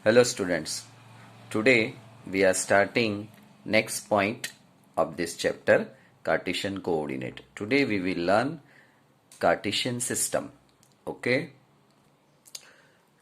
Hello students, today we are starting next point of this chapter, Cartesian coordinate. Today we will learn Cartesian system. Okay,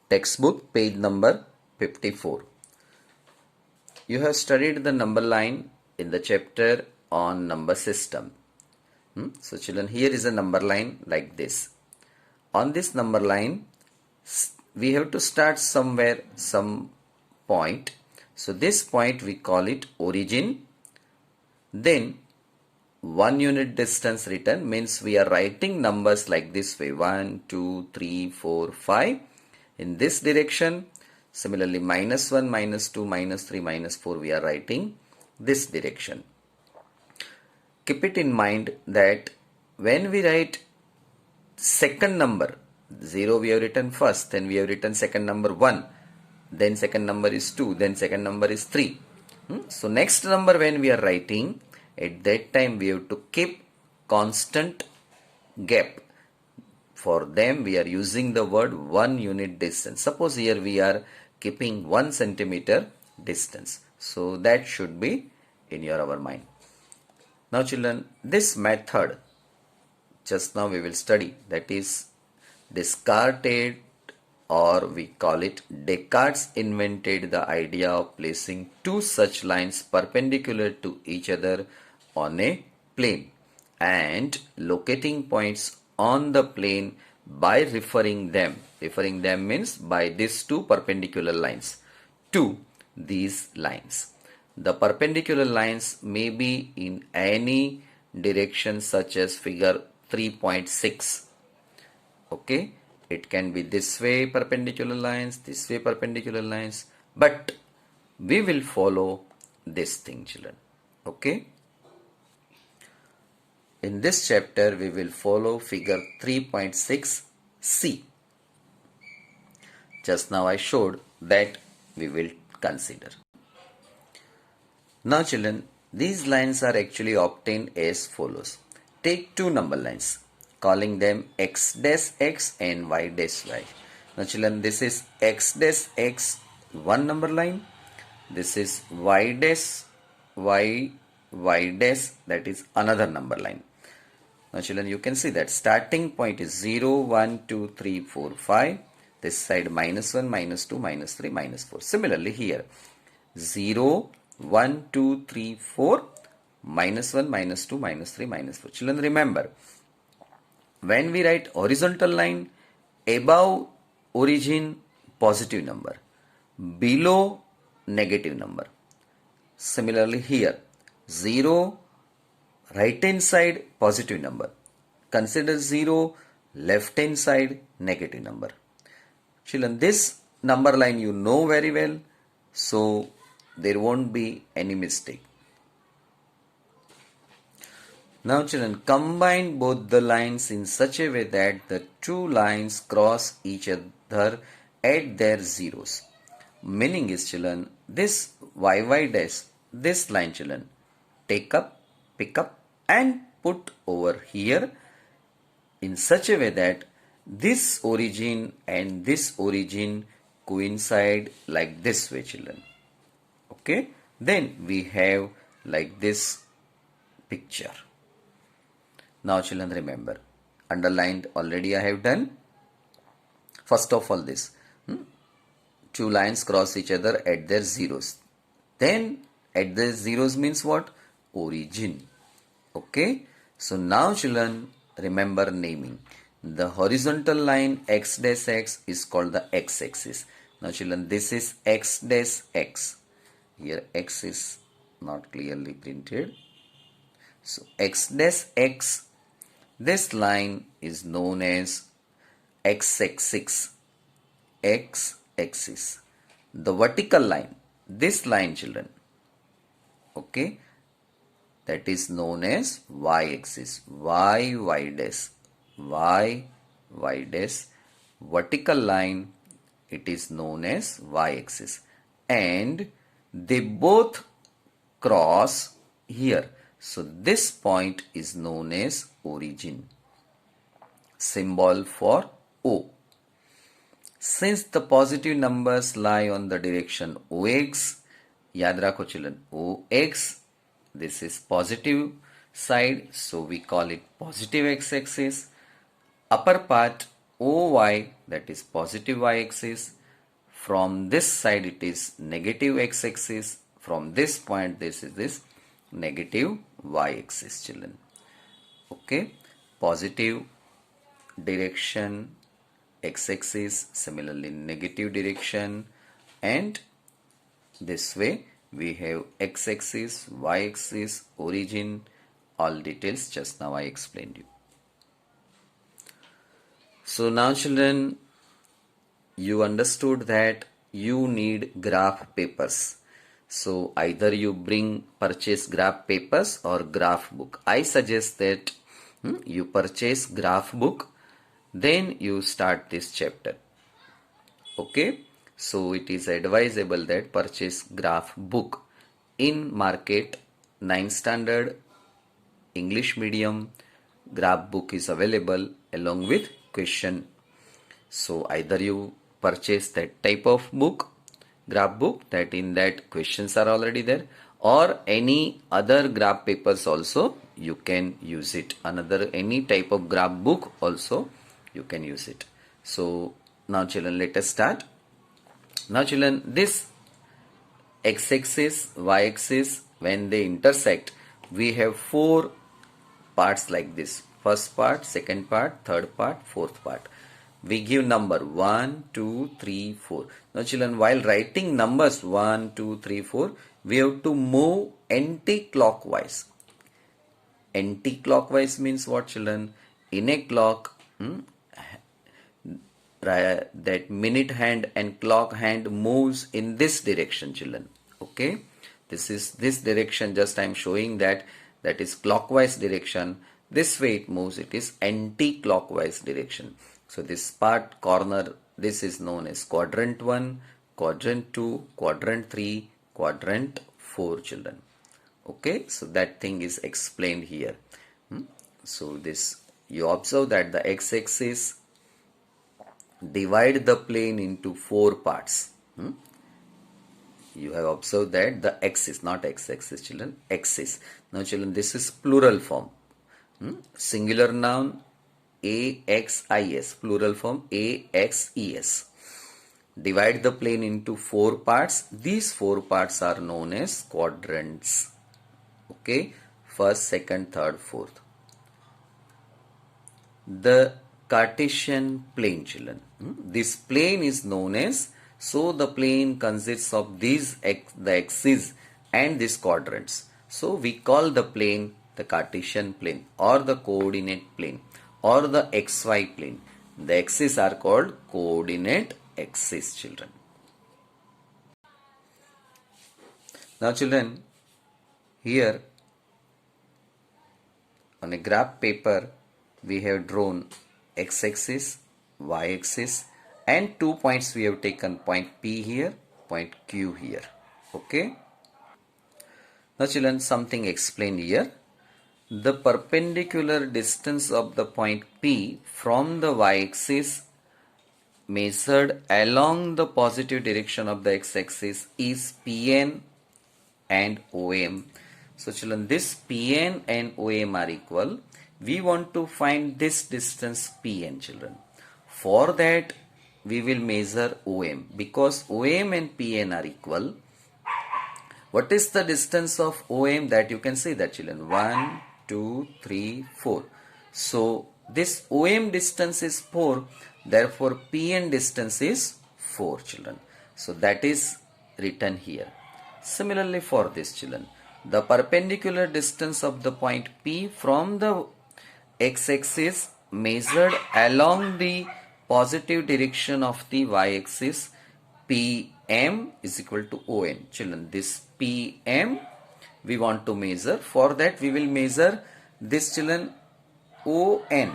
textbook page number 54. You have studied the number line in the chapter on number system. So children, here is a number line like this. On this number line, we have to start somewhere, some point. So this point we call it origin. Then 1 unit distance written means we are writing numbers like this way, 1, 2, 3, 4, 5 in this direction. Similarly, -1, -2, -3, -4 we are writing this direction. Keep it in mind that when we write second number, 0 we have written first, then we have written second number 1, then second number is 2, then second number is 3. So next number when we are writing, at that time we have to keep constant gap. For them we are using the word 1 unit distance. Suppose here we are keeping 1 centimeter distance. So that should be in our mind. Now children, this method just now we will study, that is Descartes, or we call it Descartes invented the idea of placing two such lines perpendicular to each other on a plane and locating points on the plane by referring them means by these two perpendicular lines to these lines. The perpendicular lines may be in any direction such as figure 3.6. Okay, it can be this way perpendicular lines, this way perpendicular lines, but we will follow this thing children. Okay, in this chapter we will follow figure 3.6c. Just now I showed that we will consider. Now children, these lines are actually obtained as follows. Take two number lines, calling them x dash x and y dash y. Now children, this is x dash x, one number line. This is y dash y, y dash, that is another number line. Now children, you can see that starting point is 0, 1, 2, 3, 4, 5. This side -1, -2, -3, -4. Similarly here 0, 1, 2, 3, 4, -1, -2, -3, -4. Children, remember, when we write horizontal line, above origin positive number, below negative number. Similarly here 0, right hand side positive number. Consider 0, left hand side negative number. Children, this number line you know very well, so there won't be any mistake. Now children, combine both the lines in such a way that the two lines cross each other at their zeros. Meaning is children, this yy dash, this line children, take up, pick up and put over here in such a way that this origin and this origin coincide like this way children. Okay, then we have like this picture. Now children, remember, underlined already I have done. First of all this, two lines cross each other at their zeros. Then at their zeros means what? Origin. Okay, so now children, remember naming. The horizontal line x dash x is called the x-axis. Now children, this is x dash x. Here x is not clearly printed. So x dash x, this line is known as x-axis. X-axis. The vertical line, this line children, okay, that is known as y-axis. Y dash. Y dash. Vertical line, it is known as y-axis. And they both cross here. So this point is known as origin. Symbol for O. Since the positive numbers lie on the direction OX, याद रखो children, OX, this is positive side, so we call it positive x-axis. Upper part OY, that is positive y-axis. From this side it is negative x-axis. From this point this is this negative y-axis, children. Okay, positive direction x-axis, similarly negative direction, and this way we have x-axis, y-axis, origin, all details just now I explained you. So now children, you understood that you need graph papers. So either you purchase graph papers or graph book. I suggest that you purchase graph book, then you start this chapter. Okay, so it is advisable that purchase graph book. In market 9th standard English medium graph book is available along with question. So either you purchase that type of book, graph book, that in that questions are already there, or any other graph papers also you can use it. Any type of graph book also you can use it. So now children, let us start. Now children, this x-axis, y-axis, when they intersect, we have 4 parts like this. First part, second part, third part, fourth part. We give number 1, 2, 3, 4. Now children, while writing numbers 1, 2, 3, 4, we have to move anti-clockwise. Anti-clockwise means what, children? In a clock, that minute hand and clock hand moves in this direction, children. Okay, this is this direction, just I am showing that is clockwise direction. This way it moves, it is anti-clockwise direction. So this part corner, this is known as quadrant 1, quadrant 2, quadrant 3, quadrant 4, children. Okay, so that thing is explained here. So this, you observe that the x-axis divide the plane into 4 parts. You have observed that the axis, not x-axis, children, axis. Now children, this is plural form. Singular noun AXIS, plural form AXES. Divide the plane into 4 parts. These 4 parts are known as quadrants. Okay, first, second, third, fourth. The Cartesian plane, children. This plane is known as, so the plane consists of these the axes and these quadrants. So we call the plane the Cartesian plane or the coordinate plane or the XY plane. The axes are called coordinate axis, children. Now children, here on a graph paper we have drawn x-axis, y-axis, and 2 points we have taken, point P here, point Q here. Okay. Now children, something explained here. The perpendicular distance of the point P from the y-axis measured along the positive direction of the x-axis is Pn and OM. So children, this Pn and OM are equal. We want to find this distance Pn, children. For that we will measure OM, because OM and Pn are equal. What is the distance of OM? That you can see that, children. 1, 2, 3, 4. So this OM distance is 4. Therefore Pn distance is 4, children. So that is written here. Similarly for this, children, the perpendicular distance of the point P from the x-axis measured along the positive direction of the y-axis, Pm is equal to On. Children, this Pm we want to measure. For that we will measure this, children, On.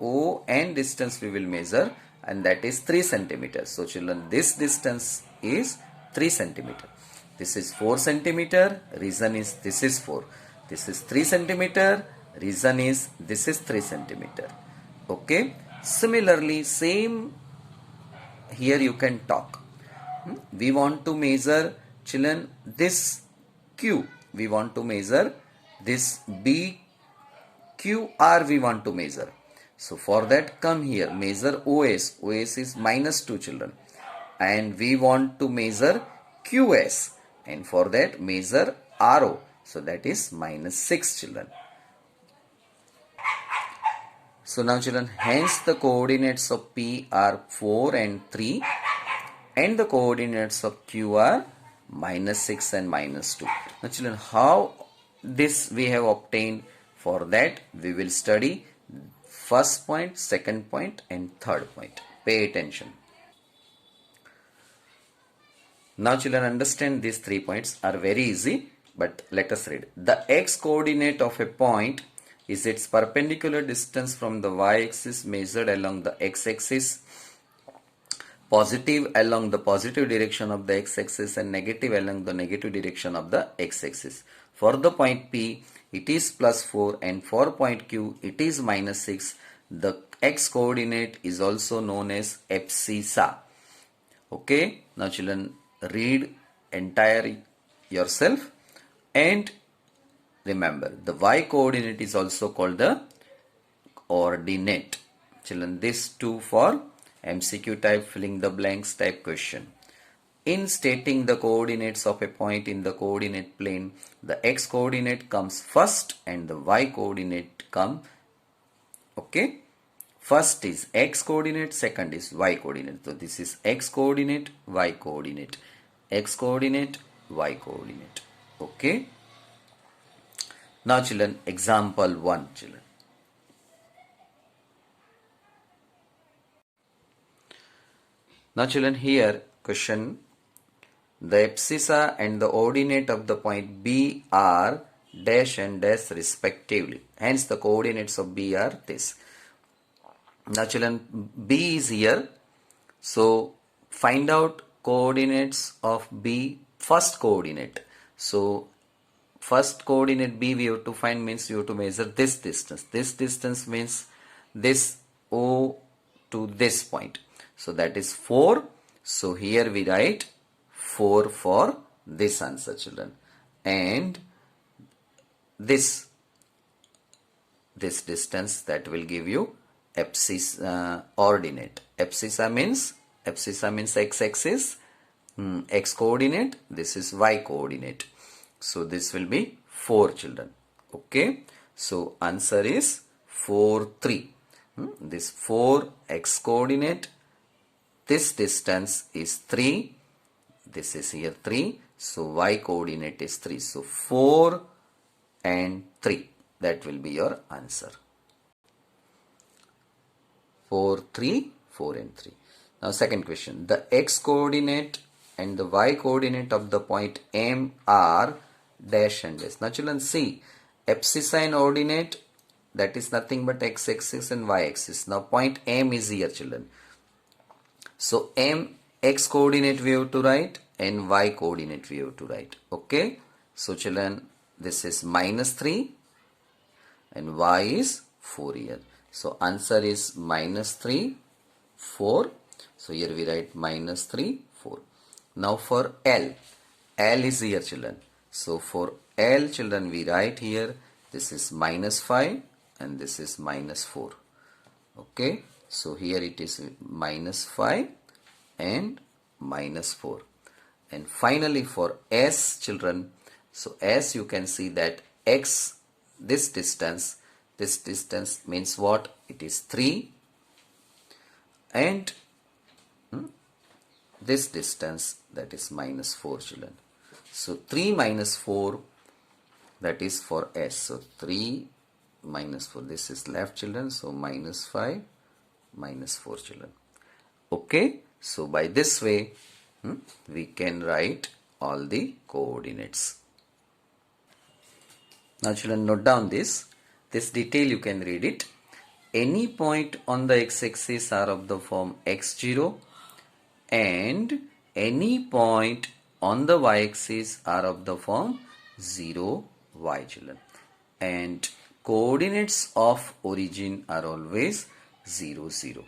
On distance we will measure, and that is 3 centimeters. So children, this distance is 3 centimeter. This is 4 centimeter. Reason is this is 4. This is 3 centimeter. Reason is this is 3 centimeter. Okay. Similarly, same here you can talk. We want to measure, children, this Q. We want to measure this B, Q, R we want to measure. So for that, come here, measure OS. OS is -2, children. And we want to measure QS. And for that, measure RO. So that is -6, children. So now, children, hence the coordinates of P are 4 and 3. And the coordinates of Q are -6 and -2. Now, children, how this we have obtained? For that, we will study first point, second point, and third point. Pay attention. Now, children, understand these 3 points are very easy, but let us read. The x coordinate of a point is its perpendicular distance from the y-axis measured along the x-axis, positive along the positive direction of the x-axis and negative along the negative direction of the x-axis. For the point P, it is +4, and for point Q, it is -6. The x coordinate is also known as abscissa. Okay, now children, read entire yourself and remember the y coordinate is also called the ordinate. Children, this too for MCQ type filling the blanks type question. In stating the coordinates of a point in the coordinate plane, the x coordinate comes first and the y coordinate come. Okay, first is x coordinate, second is y coordinate. So this is x coordinate, y coordinate, x coordinate, y coordinate. Okay. Now, children, example 1, children. Now, children, here question: the abscissa and the ordinate of the point B are dash and dash respectively. Hence, the coordinates of B are this. Now, children, B is here. So, find out coordinates of B, first coordinate. So, first coordinate B we have to find, means you have to measure this distance. This distance means this O to this point. So that is 4. So here we write 4 for this answer, children. And this distance, that will give you abscissa ordinate. Abscissa means x-axis, x coordinate. This is y coordinate. So this will be 4, children. Okay. So answer is 4, 3. This 4 x coordinate. This distance is 3. This is here 3. So y coordinate is 3. So 4 and 3. That will be your answer. 4, 3, 4 and 3. Now second question. The x coordinate and the y coordinate of the point M are dash and dash. Now children, see, abscissa and ordinate, that is nothing but x-axis and y-axis. Now point M is here, children. So M, x coordinate we have to write and y coordinate we have to write. Okay. So children, this is -3 and y is 4 here. So answer is -3, 4. So here we write -3, 4. Now for L, L is here, children. So for L, children, we write here, this is -5 and this is -4. Okay. So here it is -5 and -4. And finally for S, children, so S you can see that X, this distance means what? It is 3 and this distance, that is -4, children. So 3 -4, that is for S. So 3 -4, this is left, children. So -5, -4, children. Okay. So by this way, we can write all the coordinates. Now children, note down this. This detail you can read it. Any point on the x-axis are of the form x0 and any point on the y-axis are of the form 0, y, children. And coordinates of origin are always 0, 0.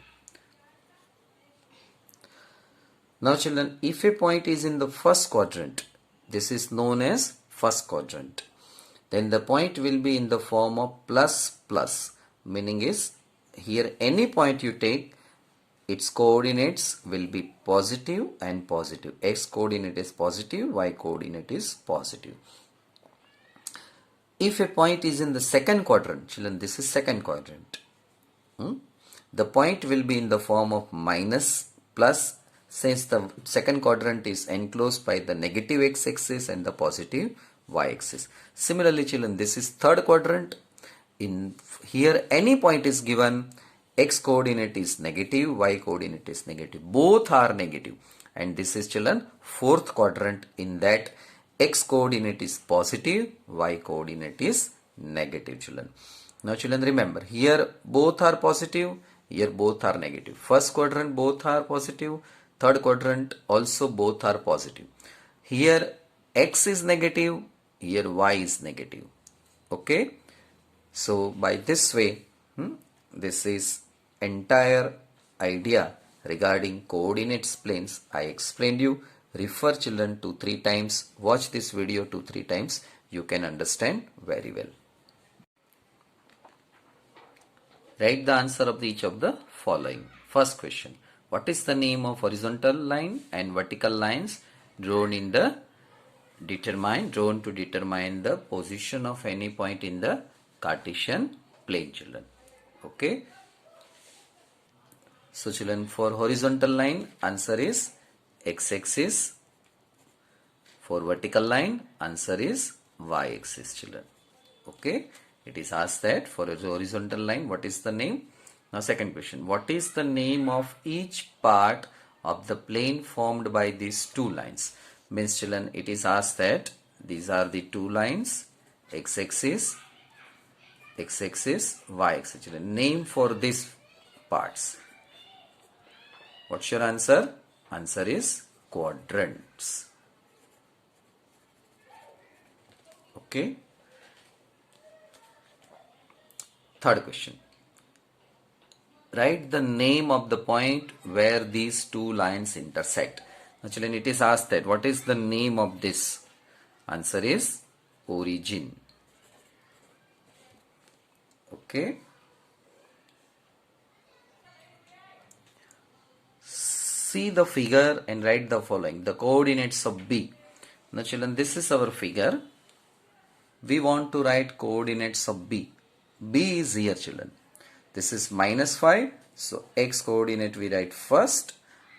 Now children, if a point is in the first quadrant, this is known as first quadrant, then the point will be in the form of plus plus, meaning is here any point you take, its coordinates will be positive and positive. X coordinate is positive, y coordinate is positive. If a point is in the second quadrant, children, this is second quadrant, the point will be in the form of minus plus, since the second quadrant is enclosed by the negative x-axis and the positive y-axis. Similarly children, this is third quadrant. In here any point is given, x coordinate is negative, y coordinate is negative, both are negative, and this is children fourth quadrant. In that x coordinate is positive, y coordinate is negative children. Now children, remember, here both are positive, here both are negative. First quadrant both are positive, third quadrant also both are positive. Here x is negative, here y is negative. Okay, so by this way, this is entire idea regarding coordinates planes I explained you. Refer children 2-3 times, watch this video 2-3 times, you can understand very well. Write the answer of each of the following. First question, what is the name of horizontal line and vertical lines drawn to determine the position of any point in the Cartesian plane children? Okay. So children, for horizontal line answer is x-axis. For vertical line answer is y-axis children. Okay. It is asked that for a horizontal line what is the name. Now second question, what is the name of each part of the plane formed by these two lines? Means children, it is asked that these are the two lines, x-axis, y-axis children. Name for these parts. What's your answer? Answer is quadrants. Okay. Third question. Write the name of the point where these two lines intersect. Now children, it is asked that what is the name of this? Answer is origin. Okay. See the figure and write the following. The coordinates of B. Now children, this is our figure. We want to write coordinates of B. B is here children. This is minus 5. So x coordinate we write first.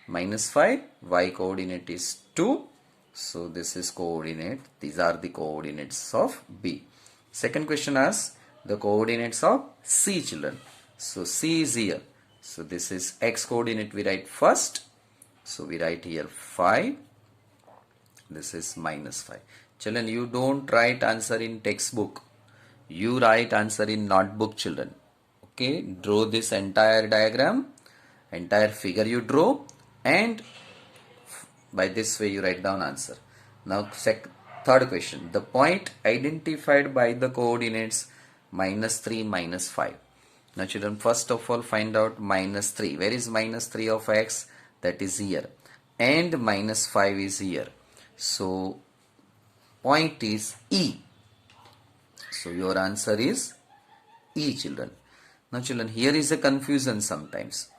Minus 5. Y coordinate is 2. So this is coordinate. These are the coordinates of B. Second question asks the coordinates of C children. So C is here. So this is x coordinate we write first. So we write here 5. This is minus 5. Children, you don't write answer in textbook. You write answer in notebook children. Okay, draw this entire diagram, entire figure you draw, and by this way you write down answer. Now third question, the point identified by the coordinates minus 3, minus 5. Now children, first of all find out minus 3. Where is minus 3 of x? That is here. And minus 5 is here. So point is E. So your answer is E children. Now children, here is a confusion sometimes.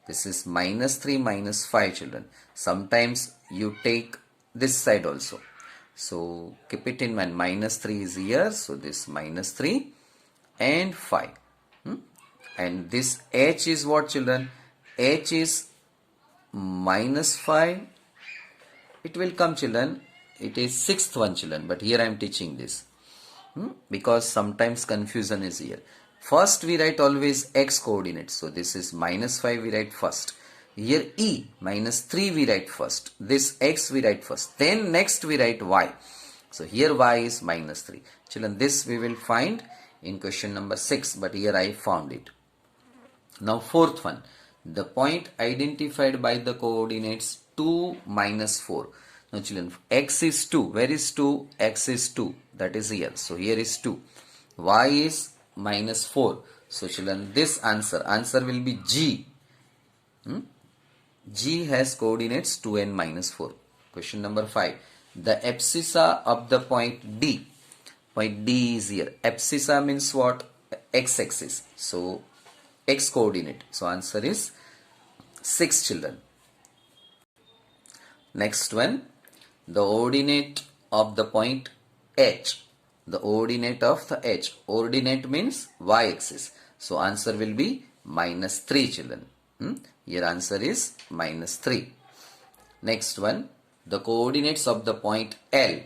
This is minus 3, minus 5 children. Sometimes you take this side also. So keep it in mind, minus 3 is here. So this minus 3 and 5. And this H is what children? H is minus 5. It will come children. It is sixth one children. But here I am teaching this. Because sometimes confusion is here. First we write always x coordinates. So this is minus 5 we write first. Here E, minus 3 we write first. This x we write first. Then next we write y. So here y is minus 3. Children, this we will find in question number 6. But here I found it. Now fourth one. The point identified by the coordinates 2, minus 4. Now children, x is 2. Where is 2? X is 2. That is here. So here is 2. Y is minus 4. So children, this answer will be G. G has coordinates 2n minus 4. Question number 5. The abscissa of the point D. Point D is here. Abscissa means what? X-axis. So, X coordinate. So, answer is 6 children. Next one. The ordinate of the point H. The ordinate of the H. Ordinate means Y-axis. So, answer will be minus 3 children. Here answer is minus 3. Next one, the coordinates of the point L.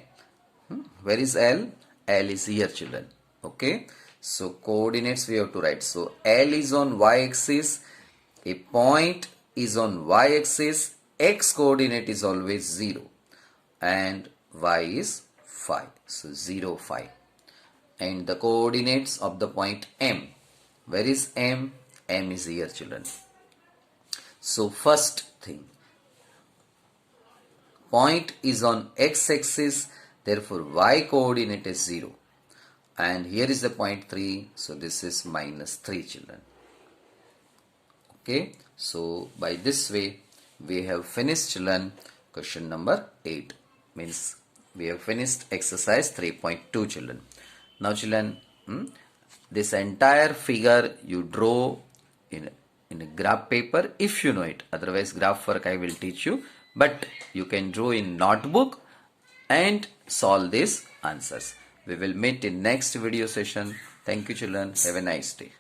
Where is L? L is here children. Okay. So coordinates we have to write. So L is on y-axis. A point is on y-axis. X coordinate is always 0. And y is 5. So 0, 5. And the coordinates of the point M. Where is M? M is here children. So first thing, point is on x-axis, therefore y coordinate is 0. And here is the point 3, so this is minus 3 children. Okay, so by this way we have finished children question number 8. Means we have finished exercise 3.2 children. Now children, this entire figure you draw in a graph paper if you know it. Otherwise graph work I will teach you. But you can draw in notebook and solve these answers. We will meet in next video session. Thank you children. Have a nice day.